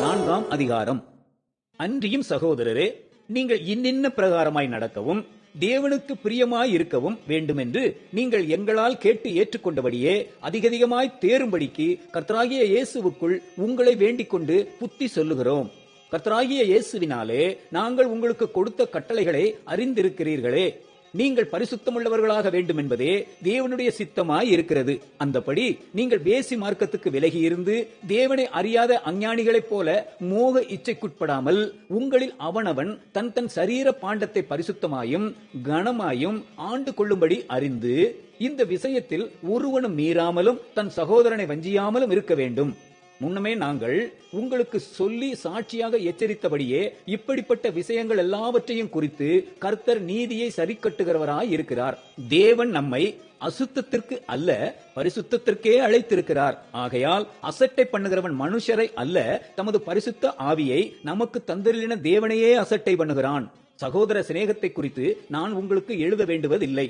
4ஆம் அதிகாரம். அன்றியும் சகோதரரே, நீங்கள் இன்னின்ன பிரகாரமாய் நடக்கவும் தேவனுக்கு பிரியமாய் இருக்கவும் வேண்டுமென்று நீங்கள் எங்களால் கேட்டு ஏற்றுக்கொண்டபடியே அதிகமாய் தேரும்படிக்கு கர்த்தராகிய இயேசுவுக்குள் உங்களை வேண்டிக் கொண்டு புத்தி சொல்லுகிறோம். கர்த்தராகிய இயேசுவினாலே நாங்கள் உங்களுக்கு கொடுத்த கட்டளைகளை அறிந்திருக்கிறீர்களே. நீங்கள் பரிசுத்தமுள்ளவர்களாக வேண்டும் என்பதே தேவனுடைய சித்தமாய் இருக்கிறது. அந்தபடி நீங்கள் வேசி மார்க்கத்துக்கு விலகி இருந்து தேவனை அறியாத அஞ்ஞானிகளைப் போல மோக இச்சைக்குட்படாமல் உங்களில் அவனவன் தன் தன் சரீர பாண்டத்தை பரிசுத்தமாயும் கனமாயும் ஆண்டு கொள்ளும்படி அறிந்து இந்த விஷயத்தில் ஒருவனும் மீறாமலும் தன் சகோதரனை வஞ்சியாமலும் இருக்க வேண்டும். முன்னமே நாங்கள் உங்களுக்கு சொல்லி சாட்சியாக எச்சரித்தபடியே இப்படிப்பட்ட விஷயங்கள் எல்லாவற்றையும் குறித்து கர்த்தர் நீதியை சரிக்கட்டுகிறவராய் இருக்கிறார். தேவன் நம்மை அசுத்தத்திற்கு அல்ல பரிசுத்தத்திற்கே அழைத்திருக்கிறார். ஆகையால் அசட்டை பண்ணுகிறவன் மனுஷரை அல்ல, தமது பரிசுத்த ஆவியை நமக்கு தந்தருளின தேவனையே அசட்டை பண்ணுகிறான். சகோதர சிநேகத்தை குறித்து நான் உங்களுக்கு எழுத வேண்டுவதில்லை.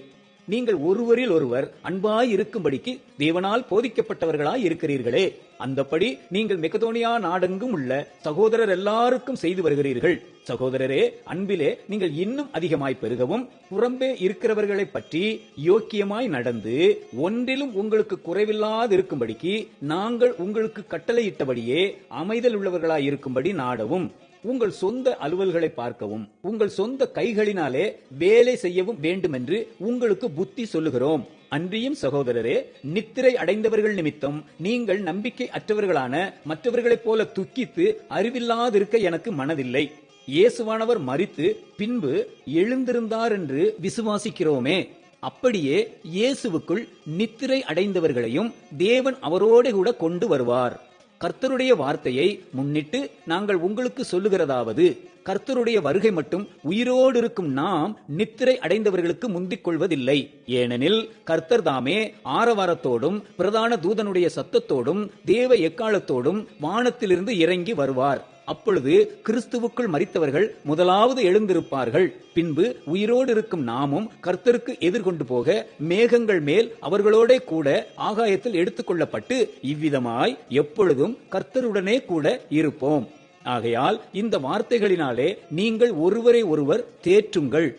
நீங்கள் ஒருவரில் ஒருவர் அன்பாய் இருக்கும்படிக்கு தேவனால் போதிக்கப்பட்டவர்களாய் இருக்கிறீர்களே. அந்தபடி நீங்கள் மெகதோனியா நாடெங்கும் உள்ள சகோதரர் எல்லாருக்கும் செய்து வருகிறீர்கள். சகோதரரே, அன்பிலே நீங்கள் இன்னும் அதிகமாய் பெருகவும் புறம்பே இருக்கிறவர்களை பற்றி யோக்கியமாய் நடந்து ஒன்றிலும் உங்களுக்கு குறைவில்லாதிருக்கும்படிக்கு நாங்கள் உங்களுக்கு கட்டளையிட்டபடியே அமைதல் உள்ளவர்களாய் இருக்கும்படி நாடவும், உங்கள் சொந்த அலுவல்களை பார்க்கவும் உங்கள் சொந்த கைகளினாலே வேலை செய்யவும் வேண்டுமென்று உங்களுக்கு புத்தி சொல்லுகிறோம். அன்றியும் சகோதரரே, நித்திரை அடைந்தவர்கள் நிமித்தம் நீங்கள் நம்பிக்கை அற்றவர்களான மற்றவர்களைப் போல துக்கித்து அறிவில்லாதிருக்க எனக்கு மனதில்லை. இயேசுவானவர் மரித்து பின்பு எழுந்திருந்தார் என்று விசுவாசிக்கிறோமே. அப்படியே இயேசுவுக்குள் நித்திரை அடைந்தவர்களையும் தேவன் அவரோடு கூட கொண்டு வருவார். கர்த்தருடைய வார்த்தையை முன்னிட்டு நாங்கள் உங்களுக்கு சொல்லுகிறதாவது, கர்த்தருடைய வருகை மட்டும் உயிரோடு இருக்கும் நாம் நித்திரை அடைந்தவர்களுக்கு முந்திக் கொள்வதில்லை. ஏனெனில் கர்த்தர் தாமே ஆரவாரத்தோடும் பிரதான தூதனுடைய சத்தத்தோடும் தேவ எக்காலத்தோடும் வானத்திலிருந்து இறங்கி வருவார். அப்பொழுது கிறிஸ்துவுக்குள் மரித்தவர்கள் முதலாவது எழுந்திருப்பார்கள். பின்பு உயிரோடு இருக்கும் நாமும் கர்த்தருக்கு எதிர்கொண்டு போக மேகங்கள் மேல் அவர்களோட கூட ஆகாயத்தில் எடுத்துக்கொள்ளப்பட்டு இவ்விதமாய் எப்பொழுதும் கர்த்தருடனே கூட இருப்போம். ஆகையால் இந்த வார்த்தைகளினாலே நீங்கள் ஒருவரை ஒருவர் தேற்றுங்கள்.